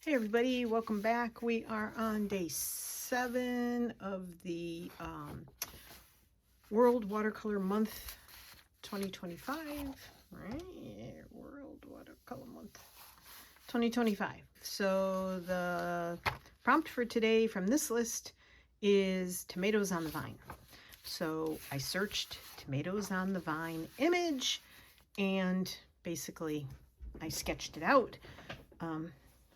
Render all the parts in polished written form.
Hey everybody, welcome back. We are on day 7 of the World Watercolor Month 2025, right? World Watercolor Month 2025. So the prompt for today from this list is tomatoes on the vine. So I searched tomatoes on the vine image and basically I sketched it out.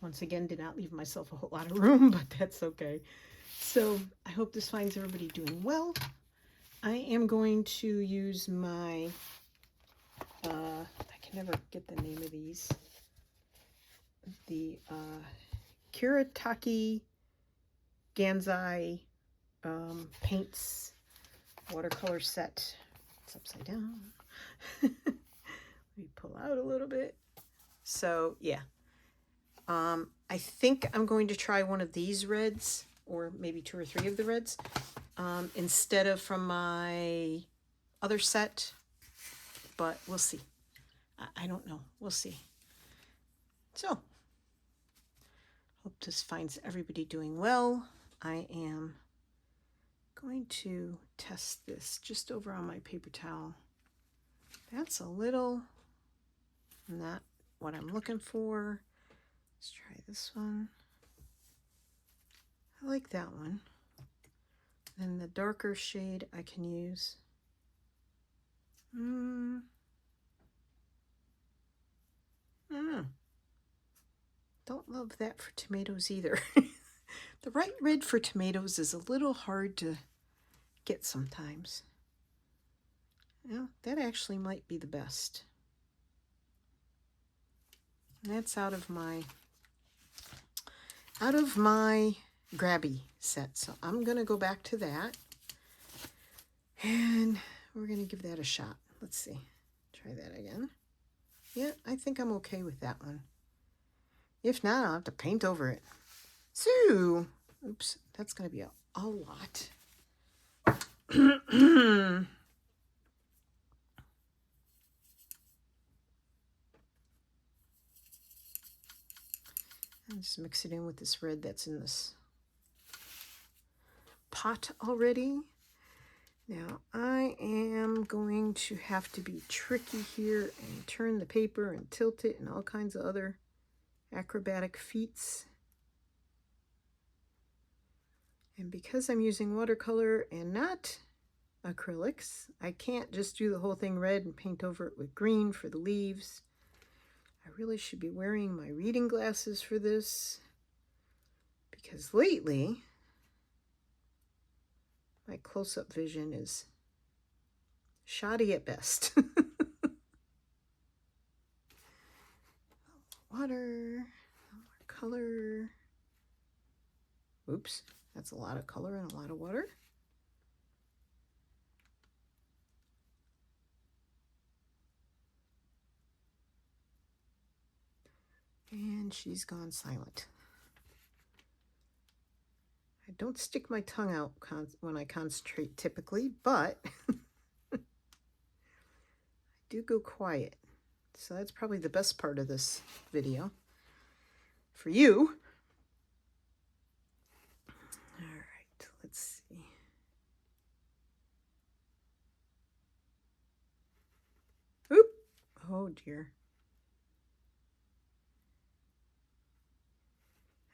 Once again, did not leave myself a whole lot of room, but that's okay. So I hope this finds everybody doing well. I am going to use my, I can never get the name of these, the Kiritaki Gansai paints watercolor set. It's upside down. Let me pull out a little bit. So yeah. I think I'm going to try one of these reds, or maybe 2 or 3 of the reds, instead of from my other set, but we'll see. I don't know. We'll see. So, hope this finds everybody doing well. I am going to test this just over on my paper towel. That's a little not what I'm looking for. Let's try this one. I like that one. And the darker shade I can use. I don't know. Don't love that for tomatoes either. The right red for tomatoes is a little hard to get sometimes. Well, that actually might be the best. And that's out of my grabby set. So I'm going to go back to that. And we're going to give that a shot. Let's see. Try that again. Yeah, I think I'm okay with that one. If not, I'll have to paint over it. So, oops, that's going to be a lot. And just mix it in with this red that's in this pot already. Now I am going to have to be tricky here and turn the paper and tilt it and all kinds of other acrobatic feats. And because I'm using watercolor and not acrylics, I can't just do the whole thing red and paint over it with green for the leaves. I really should be wearing my reading glasses for this, because lately my close-up vision is shoddy at best. Water, more color. Oops, that's a lot of color and a lot of water. And she's gone silent. I don't stick my tongue out when I concentrate typically, but I do go quiet. So that's probably the best part of this video for you. All right, let's see. Oop! Oh dear.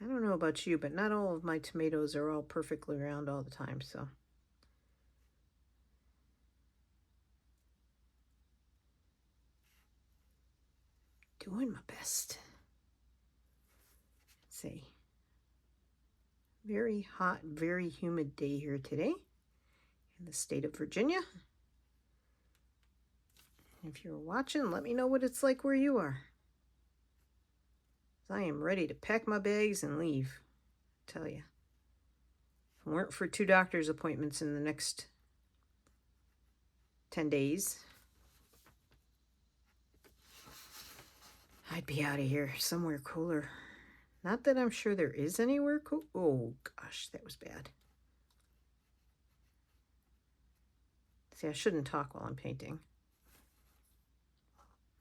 I don't know about you, but not all of my tomatoes are all perfectly round all the time, so. Doing my best. It's a very hot, very humid day here today in the state of Virginia. If you're watching, let me know what it's like where you are. I am ready to pack my bags and leave, I tell you. If it weren't for 2 doctor's appointments in the next 10 days, I'd be out of here somewhere cooler. Not that I'm sure there is anywhere cool. Oh gosh, that was bad. See, I shouldn't talk while I'm painting.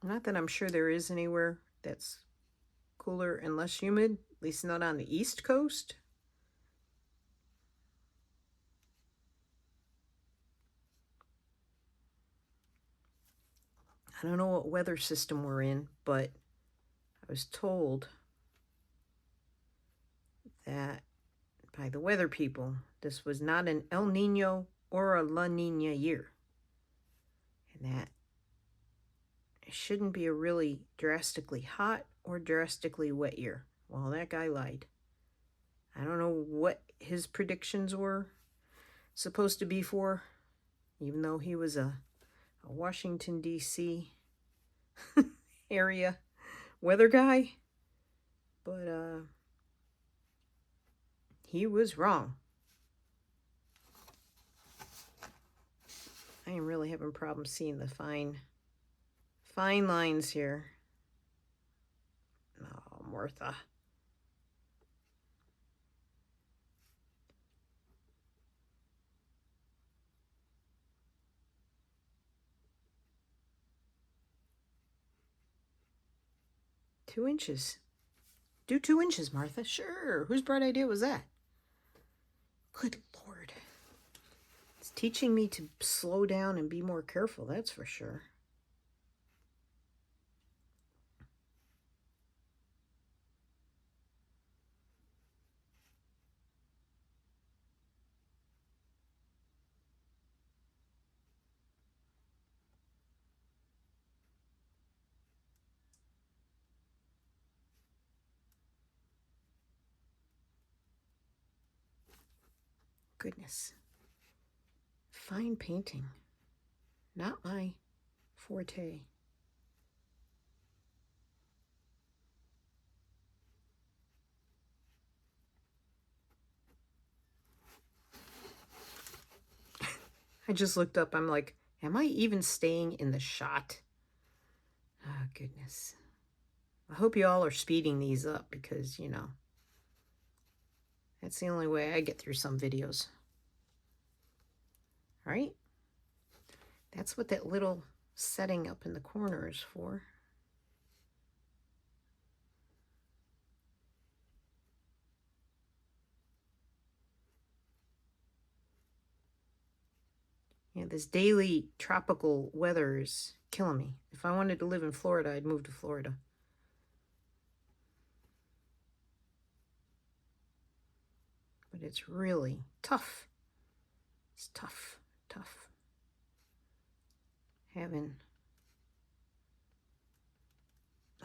Not that I'm sure there is anywhere that's cooler and less humid least not on the East Coast. I don't know what weather system we're in, but I was told that by the weather people, this was not an El Nino or a La Nina year. And that it shouldn't be a really drastically hot or drastically wet year. Well, that guy lied. I don't know what his predictions were supposed to be for, even though he was a Washington, D.C. area weather guy. But he was wrong. I am really having problems seeing the fine lines here. Oh, Martha. Two inches. Do 2 inches, Martha. Sure. Whose bright idea was that? Good Lord. It's teaching me to slow down and be more careful, that's for sure. Goodness. Fine painting. Not my forte. I just looked up. I'm like, am I even staying in the shot? Oh, goodness. I hope you all are speeding these up because, you know, that's the only way I get through some videos. All right? That's what that little setting up in the corner is for. Yeah, this daily tropical weather is killing me. If I wanted to live in Florida, I'd move to Florida. But it's really tough. It's tough, tough. Having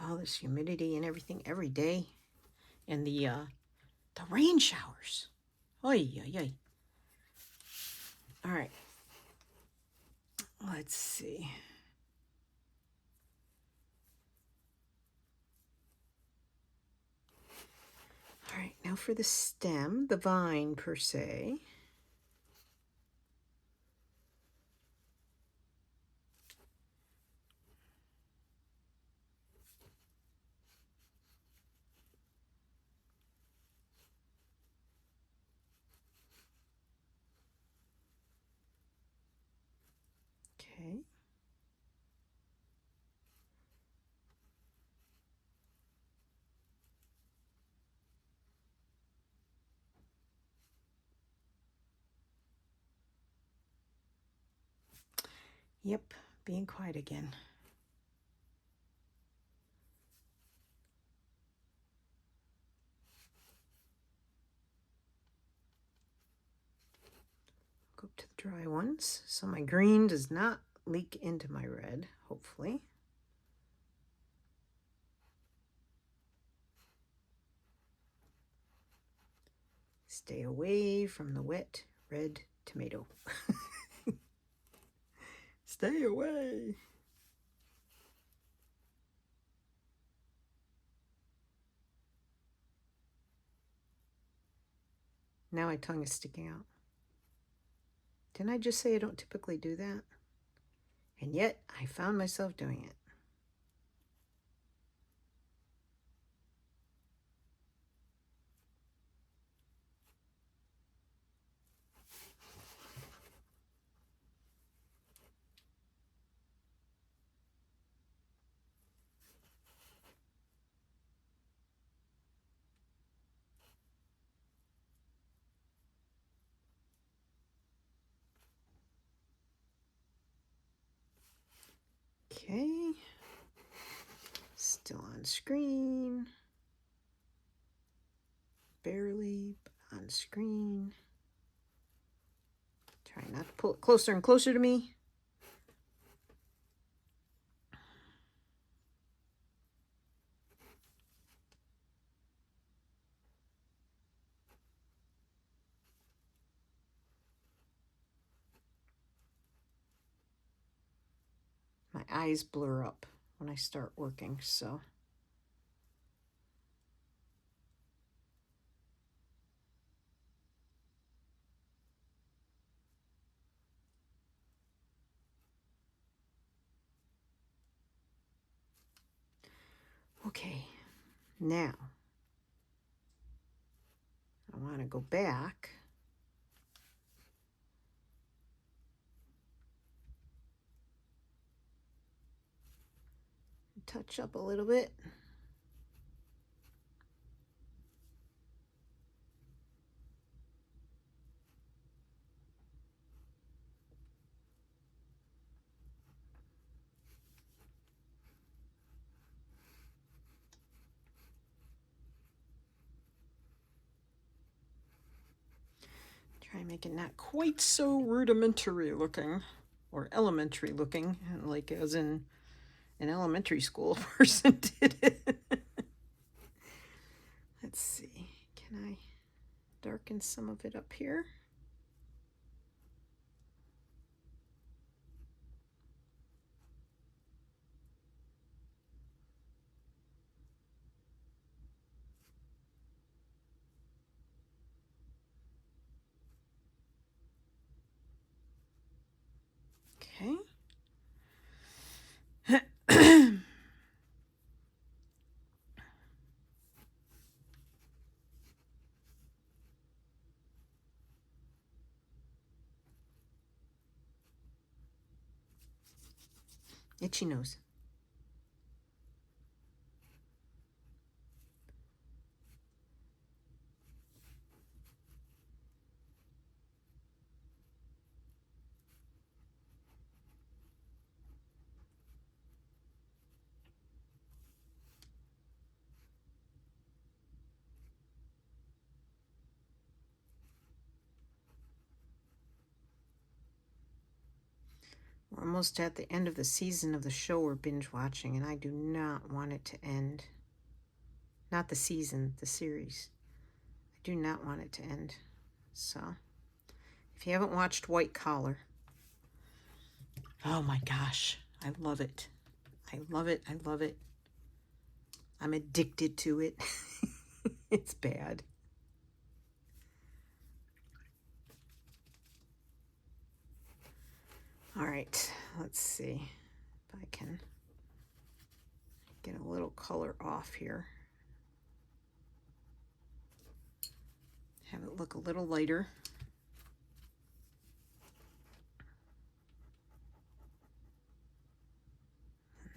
all this humidity and everything every day. And the rain showers. Oy, oy, oy. All right. Let's see. All right, now for the stem, the vine per se. Okay. Yep, being quiet again. Go up to the dry ones. So my green does not leak into my red, hopefully. Stay away from the wet red tomato. Stay away. Now my tongue is sticking out. Didn't I just say I don't typically do that? And yet I found myself doing it. Okay. Still on screen. Barely, but on screen. Try not to pull it closer and closer to me. My eyes blur up when I start working, so. Okay, now I want to go back. Touch up a little bit. Try making that quite so rudimentary looking, or elementary looking, like as in an elementary school person did it. Let's see, can I darken some of it up here? Okay. Itchy nose. We're almost at the end of the season of the show we're binge watching, and I do not want it to end. Not the season, the series. I do not want it to end. So, if you haven't watched White Collar, oh my gosh, I love it. I love it. I love it. I'm addicted to it. It's bad. All right, let's see if I can get a little color off here. Have it look a little lighter.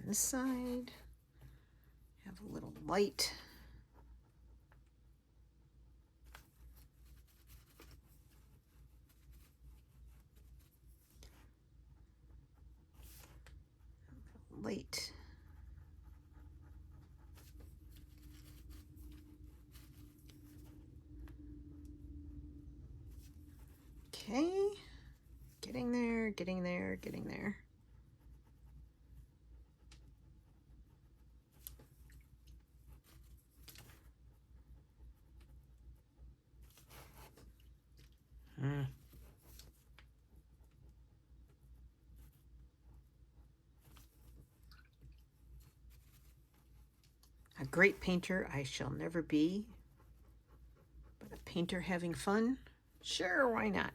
On this side, have a little light. Light. Okay, getting there, getting there, getting there. A great painter I shall never be, but a painter having fun? Sure, why not?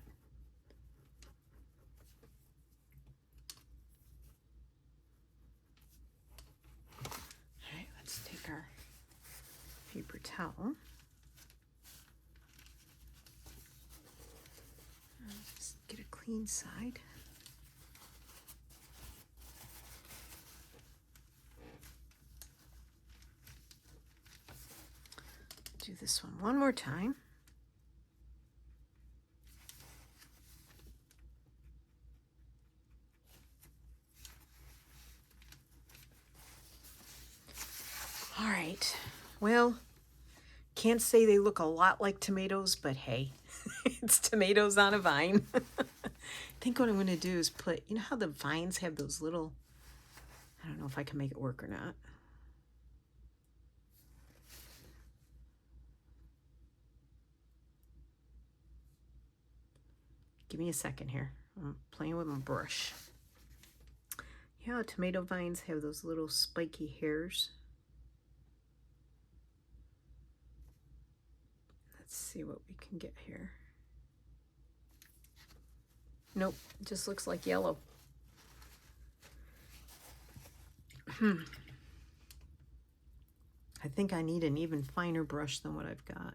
All right, let's take our paper towel. Just get a clean side. Do this one more time. right. Well, can't say they look a lot like tomatoes, but hey, it's tomatoes on a vine. I think what I'm going to do is put, you know how the vines have those little, I don't know if I can make it work or not. Give me a second here. I'm playing with my brush. You know how tomato vines have those little spiky hairs? Let's see what we can get here. Nope, it just looks like yellow. I think I need an even finer brush than what I've got.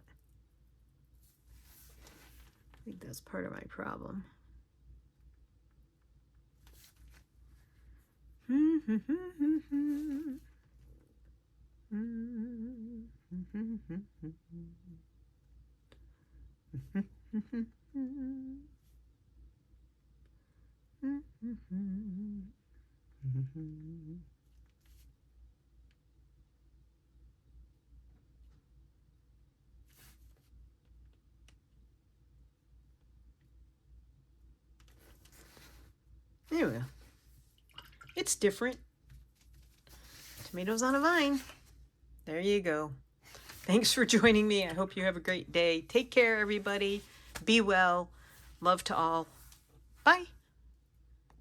I think that's part of my problem. There we go. It's different. Tomatoes on a vine. There you go. Thanks for joining me. I hope you have a great day. Take care, everybody. Be well. Love to all. Bye.